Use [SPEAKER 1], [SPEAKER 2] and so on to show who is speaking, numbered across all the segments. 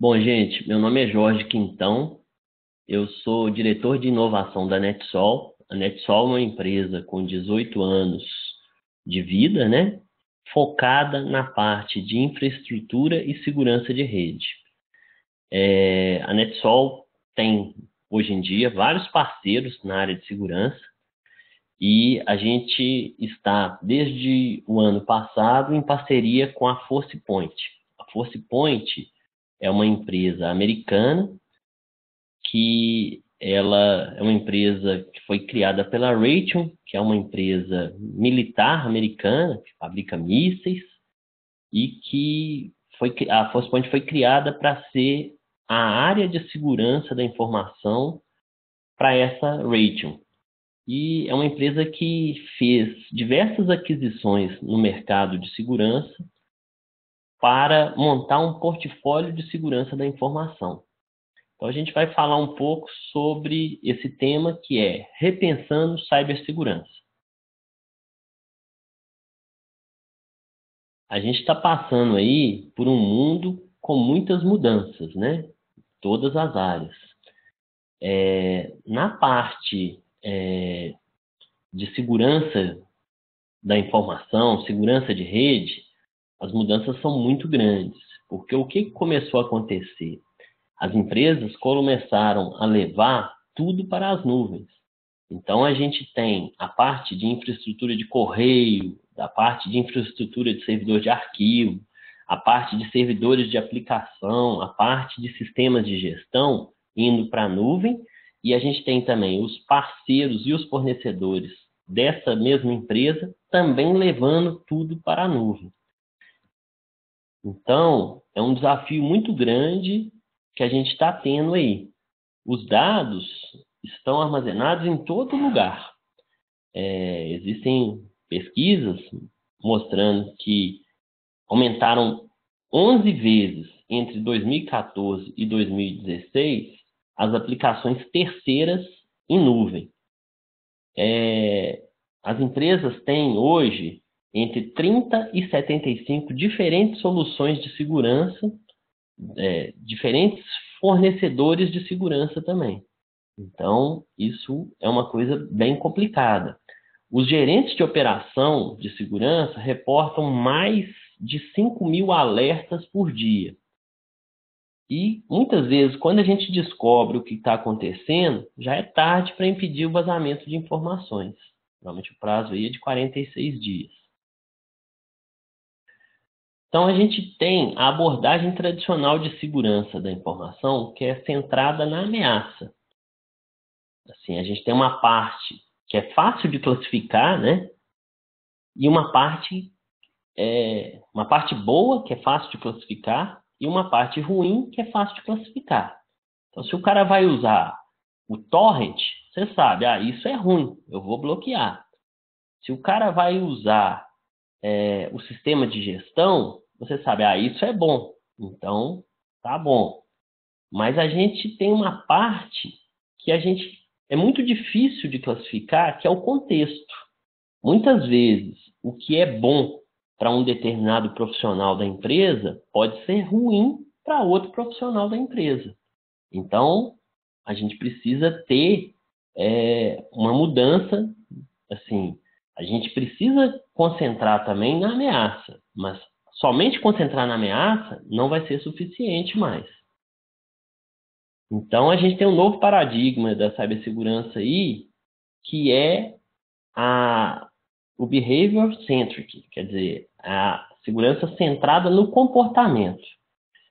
[SPEAKER 1] Bom, gente, meu nome é Jorge Quintão, eu sou diretor de inovação da NetSol. A NetSol é uma empresa com 18 anos de vida, né? Focada na parte de infraestrutura e segurança de rede. A NetSol tem, hoje em dia, vários parceiros na área de segurança e a gente está, desde o ano passado, em parceria com a ForcePoint. A ForcePoint é uma empresa americana que ela é uma empresa que foi criada pela Raytheon, que é uma empresa militar americana, que fabrica mísseis, e a Forcepoint foi criada para ser a área de segurança da informação para essa Raytheon. E é uma empresa que fez diversas aquisições no mercado de segurança para montar um portfólio de segurança da informação. Então, a gente vai falar um pouco sobre esse tema que é repensando cibersegurança. A gente está passando aí por um mundo com muitas mudanças, né? Todas as áreas. Na parte de segurança da informação, segurança de rede, as mudanças são muito grandes. Porque o que começou a acontecer? As empresas começaram a levar tudo para as nuvens. Então, a gente tem a parte de infraestrutura de correio, a parte de infraestrutura de servidor de arquivo, a parte de servidores de aplicação, a parte de sistemas de gestão indo para a nuvem, e a gente tem também os parceiros e os fornecedores dessa mesma empresa também levando tudo para a nuvem. Então, é um desafio muito grande que a gente está tendo aí. Os dados estão armazenados em todo lugar. Existem pesquisas mostrando que aumentaram 11 vezes entre 2014 e 2016 as aplicações terceiras em nuvem. As empresas têm hoje entre 30 e 75 diferentes soluções de segurança, diferentes fornecedores de segurança também. Então, isso é uma coisa bem complicada. Os gerentes de operação de segurança reportam mais de 5.000 alertas por dia. E, muitas vezes, quando a gente descobre o que está acontecendo, já é tarde para impedir o vazamento de informações. Normalmente o prazo aí é de 46 dias. Então, a gente tem a abordagem tradicional de segurança da informação, que é centrada na ameaça. Assim, a gente tem uma parte que é fácil de classificar, né? E uma parte boa, que é fácil de classificar, e uma parte ruim, que é fácil de classificar. Então, se o cara vai usar o torrent, você sabe, isso é ruim, eu vou bloquear. Se o cara vai usar o sistema de gestão, você sabe, isso é bom, então tá bom. Mas a gente tem uma parte que é muito difícil de classificar, que é o contexto. Muitas vezes, o que é bom para um determinado profissional da empresa pode ser ruim para outro profissional da empresa. Então, a gente precisa ter uma mudança, assim, a gente precisa concentrar também na ameaça, mas somente concentrar na ameaça não vai ser suficiente mais. Então, a gente tem um novo paradigma da cibersegurança aí, que é o behavior centric, quer dizer, a segurança centrada no comportamento.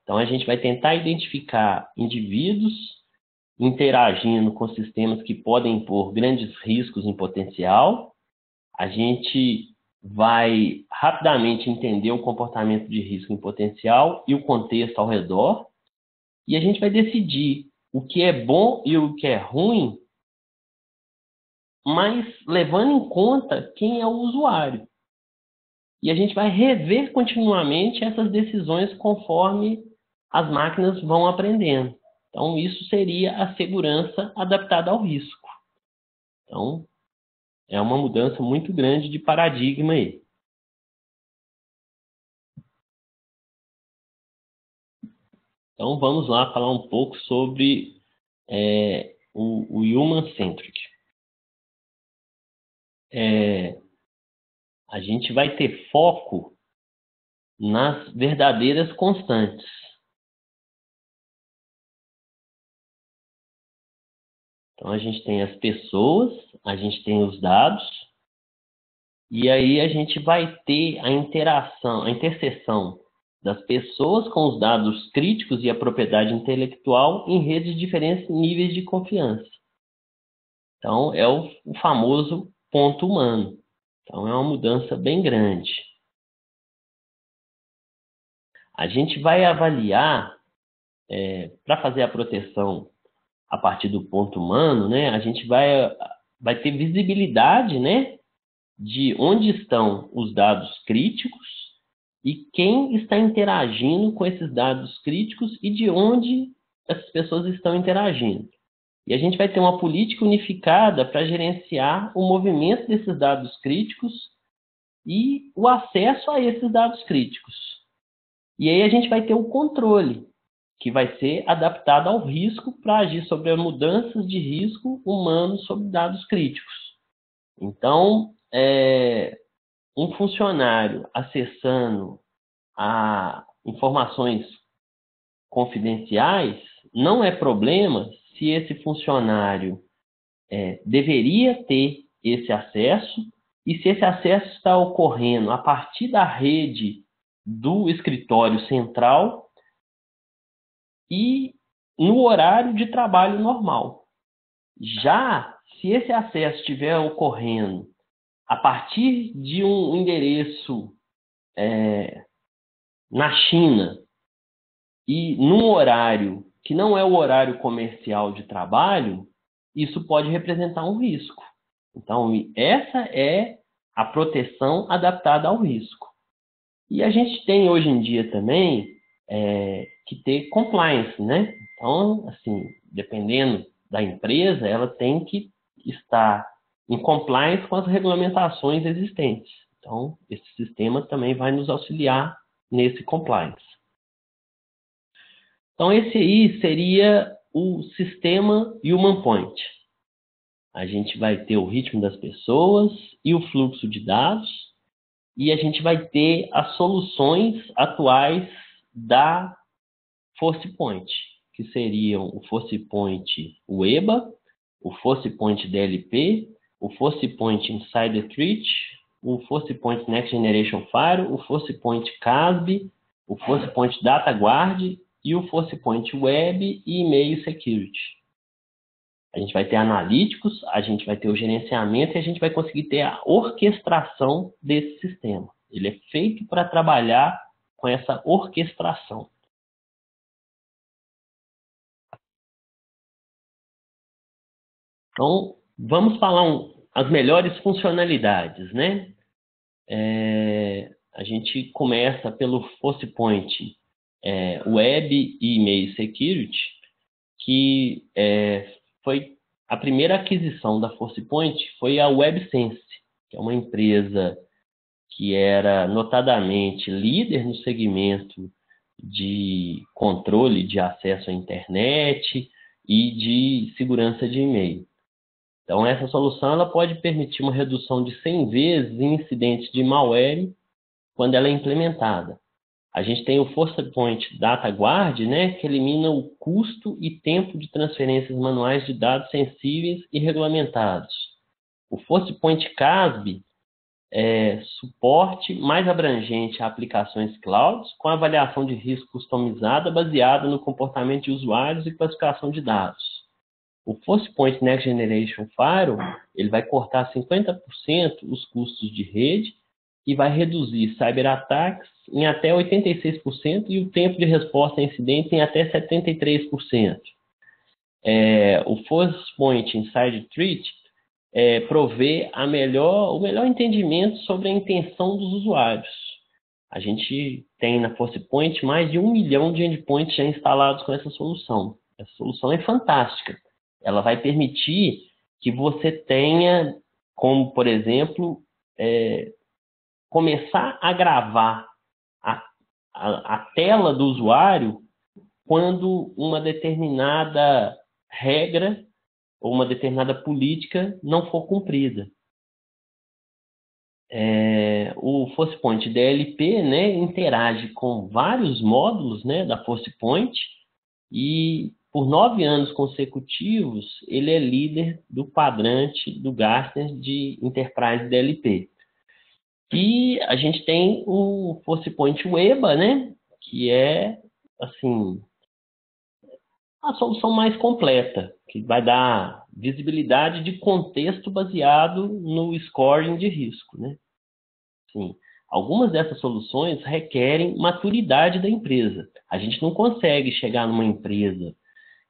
[SPEAKER 1] Então, a gente vai tentar identificar indivíduos interagindo com sistemas que podem impor grandes riscos em potencial. A gente vai rapidamente entender o comportamento de risco em potencial e o contexto ao redor. E a gente vai decidir o que é bom e o que é ruim, mas levando em conta quem é o usuário. E a gente vai rever continuamente essas decisões conforme as máquinas vão aprendendo. Então, isso seria a segurança adaptada ao risco. Então, é uma mudança muito grande de paradigma aí. Então vamos lá falar um pouco sobre o Human-Centric. A gente vai ter foco nas verdadeiras constantes. Então a gente tem as pessoas, a gente tem os dados, e aí a gente vai ter a interação, a interseção das pessoas com os dados críticos e a propriedade intelectual em redes de diferentes níveis de confiança. Então, é o famoso ponto humano. Então, é uma mudança bem grande. A gente vai avaliar, para fazer a proteção a partir do ponto humano, né, a gente vai ter visibilidade, né, de onde estão os dados críticos e quem está interagindo com esses dados críticos e de onde essas pessoas estão interagindo. E a gente vai ter uma política unificada para gerenciar o movimento desses dados críticos e o acesso a esses dados críticos. E aí a gente vai ter o controle, que vai ser adaptado ao risco para agir sobre as mudanças de risco humano sobre dados críticos. Então, um funcionário acessando a informações confidenciais não é problema se esse funcionário deveria ter esse acesso e se esse acesso está ocorrendo a partir da rede do escritório central e no horário de trabalho normal. Já se esse acesso estiver ocorrendo a partir de um endereço na China e num horário que não é o horário comercial de trabalho, isso pode representar um risco. Então, essa é a proteção adaptada ao risco. E a gente tem hoje em dia também que ter compliance, né? Então, assim, dependendo da empresa, ela tem que estar em compliance com as regulamentações existentes. Então, esse sistema também vai nos auxiliar nesse compliance. Então, esse aí seria o sistema Human Point. A gente vai ter o ritmo das pessoas e o fluxo de dados, e a gente vai ter as soluções atuais da ForcePoint, que seriam o ForcePoint UEBA, o ForcePoint DLP, o ForcePoint Insider Threat, o ForcePoint Next Generation Firewall, o ForcePoint CASB, o ForcePoint DataGuard e o ForcePoint Web e Email Security. A gente vai ter analíticos, a gente vai ter o gerenciamento e a gente vai conseguir ter a orquestração desse sistema. Ele é feito para trabalhar com essa orquestração. Então, vamos falar as melhores funcionalidades, né? A gente começa pelo ForcePoint Web e Email Security, que foi a primeira aquisição da ForcePoint foi a WebSense, que é uma empresa que era notadamente líder no segmento de controle de acesso à internet e de segurança de e-mail. Então, essa solução ela pode permitir uma redução de 100 vezes em incidentes de malware quando ela é implementada. A gente tem o ForcePoint DataGuard, né, que elimina o custo e tempo de transferências manuais de dados sensíveis e regulamentados. O ForcePoint CASB suporte mais abrangente a aplicações cloud com avaliação de risco customizada baseada no comportamento de usuários e classificação de dados. O ForcePoint Next Generation Firewall ele vai cortar 50% os custos de rede e vai reduzir cyberataques em até 86% e o tempo de resposta a incidentes em até 73%. O ForcePoint Insider Threat provê o melhor entendimento sobre a intenção dos usuários. A gente tem na ForcePoint mais de 1 milhão de endpoints já instalados com essa solução. Essa solução é fantástica. Ela vai permitir que você tenha, como por exemplo, começar a gravar a tela do usuário quando uma determinada regra ou uma determinada política não for cumprida. O Forcepoint DLP, né, interage com vários módulos, né, da Forcepoint, e por 9 anos consecutivos ele é líder do quadrante do Gartner de Enterprise DLP. E a gente tem o Forcepoint Weba, né, que é assim a solução mais completa, que vai dar visibilidade de contexto baseado no scoring de risco, né? Sim. Algumas dessas soluções requerem maturidade da empresa. A gente não consegue chegar numa empresa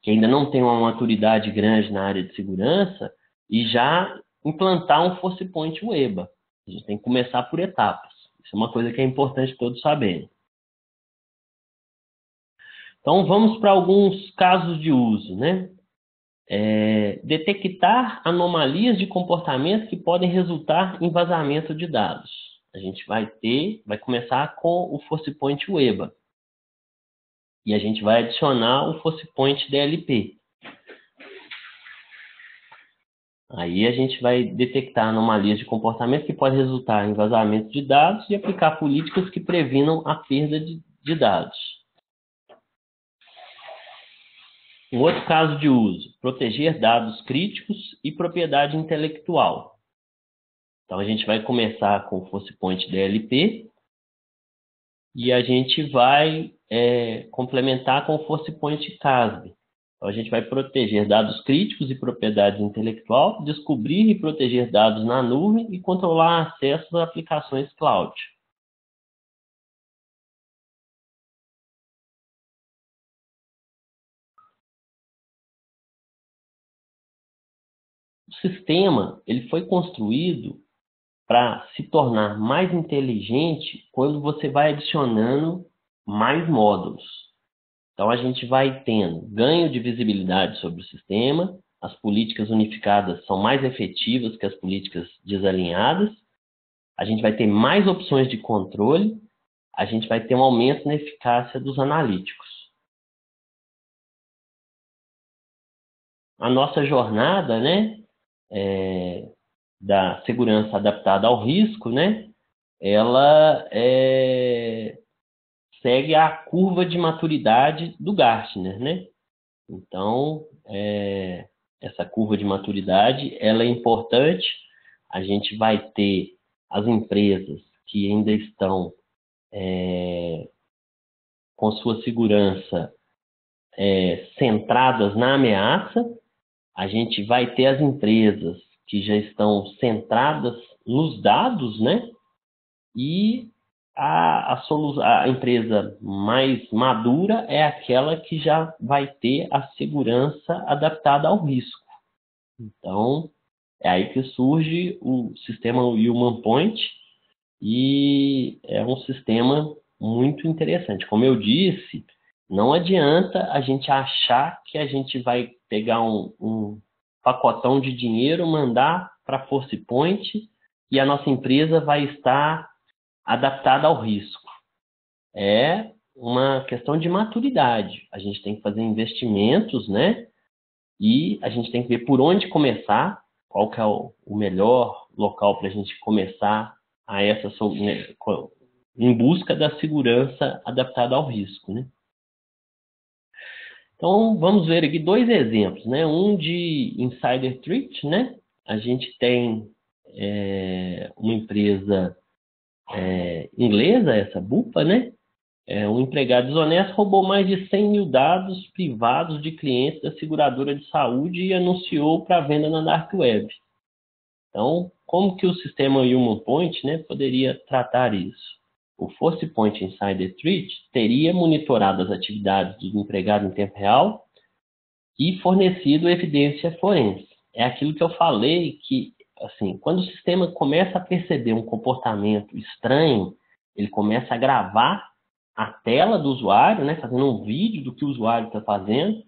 [SPEAKER 1] que ainda não tem uma maturidade grande na área de segurança e já implantar um Forcepoint Weba. A gente tem que começar por etapas. Isso é uma coisa que é importante todos saberem. Então, vamos para alguns casos de uso, né? Detectar anomalias de comportamento que podem resultar em vazamento de dados. A gente vai começar com o Forcepoint Weba. E a gente vai adicionar o Forcepoint DLP. Aí a gente vai detectar anomalias de comportamento que podem resultar em vazamento de dados e aplicar políticas que previnam a perda de dados. Um outro caso de uso, proteger dados críticos e propriedade intelectual. Então, a gente vai começar com o Forcepoint DLP e a gente vai complementar com o Forcepoint CASB. Então, a gente vai proteger dados críticos e propriedade intelectual, descobrir e proteger dados na nuvem e controlar acesso às aplicações cloud. O sistema ele foi construído para se tornar mais inteligente quando você vai adicionando mais módulos. Então, a gente vai tendo ganho de visibilidade sobre o sistema, as políticas unificadas são mais efetivas que as políticas desalinhadas, a gente vai ter mais opções de controle, a gente vai ter um aumento na eficácia dos analíticos. A nossa jornada, né, da segurança adaptada ao risco, né, ela segue a curva de maturidade do Gartner, né? Então, essa curva de maturidade, ela é importante. A gente vai ter as empresas que ainda estão com sua segurança centradas na ameaça. A gente vai ter as empresas que já estão centradas nos dados, né? E a empresa mais madura é aquela que já vai ter a segurança adaptada ao risco. Então, é aí que surge o sistema Human Point e é um sistema muito interessante. Como eu disse, não adianta a gente achar que a gente vai pegar um pacotão de dinheiro, mandar para a Forcepoint e a nossa empresa vai estar adaptada ao risco. É uma questão de maturidade. A gente tem que fazer investimentos, né? E a gente tem que ver por onde começar, qual que é o melhor local para a gente começar em busca da segurança adaptada ao risco, né? Então, vamos ver aqui 2 exemplos, né? Um de insider threat, né? A gente tem uma empresa inglesa, essa Bupa, né? Um empregado desonesto roubou mais de 100 mil dados privados de clientes da seguradora de saúde e anunciou para venda na Dark Web. Então, como que o sistema Human Point, né, poderia tratar isso? O Forcepoint Insider Threat teria monitorado as atividades do empregado em tempo real e fornecido evidência forense. É aquilo que eu falei que, assim, quando o sistema começa a perceber um comportamento estranho, ele começa a gravar a tela do usuário, né, fazendo um vídeo do que o usuário está fazendo,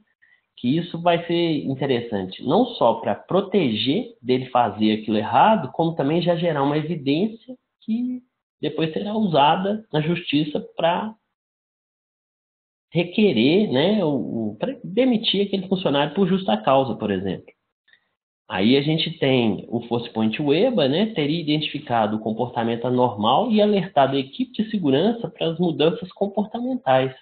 [SPEAKER 1] que isso vai ser interessante, não só para proteger dele fazer aquilo errado, como também já gerar uma evidência que depois será usada na justiça para requerer, né, para demitir aquele funcionário por justa causa, por exemplo. Aí a gente tem o Forcepoint Weba, né, teria identificado o comportamento anormal e alertado a equipe de segurança para as mudanças comportamentais.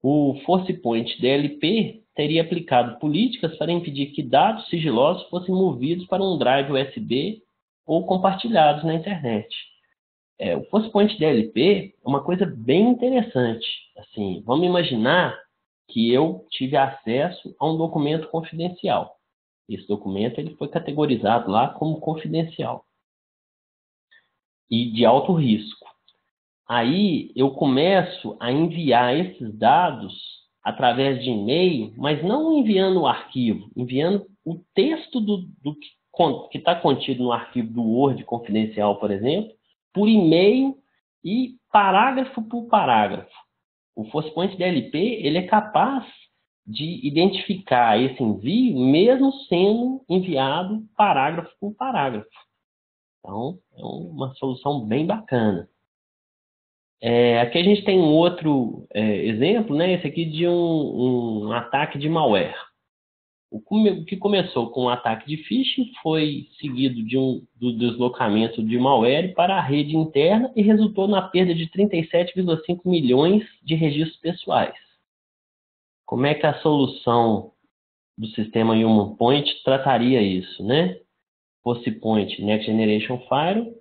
[SPEAKER 1] O Forcepoint DLP teria aplicado políticas para impedir que dados sigilosos fossem movidos para um drive USB ou compartilhados na internet. O Forcepoint DLP é uma coisa bem interessante. Assim, vamos imaginar que eu tive acesso a um documento confidencial. Esse documento ele foi categorizado lá como confidencial e de alto risco. Aí eu começo a enviar esses dados através de e-mail, mas não enviando o arquivo, enviando o texto do que está contido no arquivo do Word confidencial, por exemplo, por e-mail e parágrafo por parágrafo. O Forcepoint DLP ele é capaz de identificar esse envio mesmo sendo enviado parágrafo por parágrafo. Então, é uma solução bem bacana. Aqui a gente tem um outro exemplo, né? Esse aqui de um ataque de malware. O que começou com um ataque de phishing foi seguido do deslocamento de malware para a rede interna e resultou na perda de 37,5 milhões de registros pessoais. Como é que a solução do sistema HumanPoint trataria isso, né? Forcepoint Next Generation Firewall,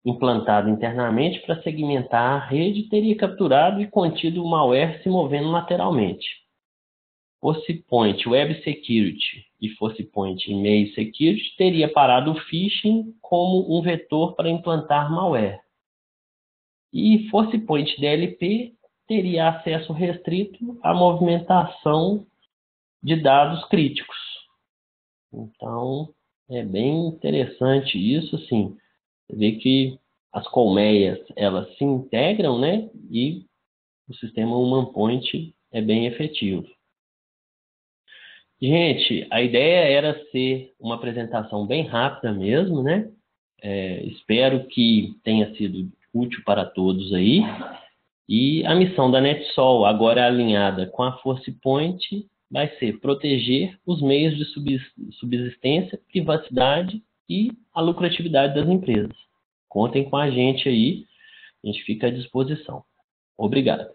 [SPEAKER 1] implantado internamente para segmentar a rede, teria capturado e contido o malware se movendo lateralmente. Forcepoint Web Security e Forcepoint Email Security teria parado o phishing como um vetor para implantar malware. E Forcepoint DLP teria acesso restrito à movimentação de dados críticos. Então, é bem interessante isso, assim. Você vê que as colmeias, elas se integram, né? E o sistema HumanPoint é bem efetivo. Gente, a ideia era ser uma apresentação bem rápida mesmo, né? Espero que tenha sido útil para todos aí. E a missão da NetSol, agora alinhada com a Forcepoint, vai ser proteger os meios de subsistência, privacidade e a lucratividade das empresas. Contem com a gente aí, a gente fica à disposição. Obrigado.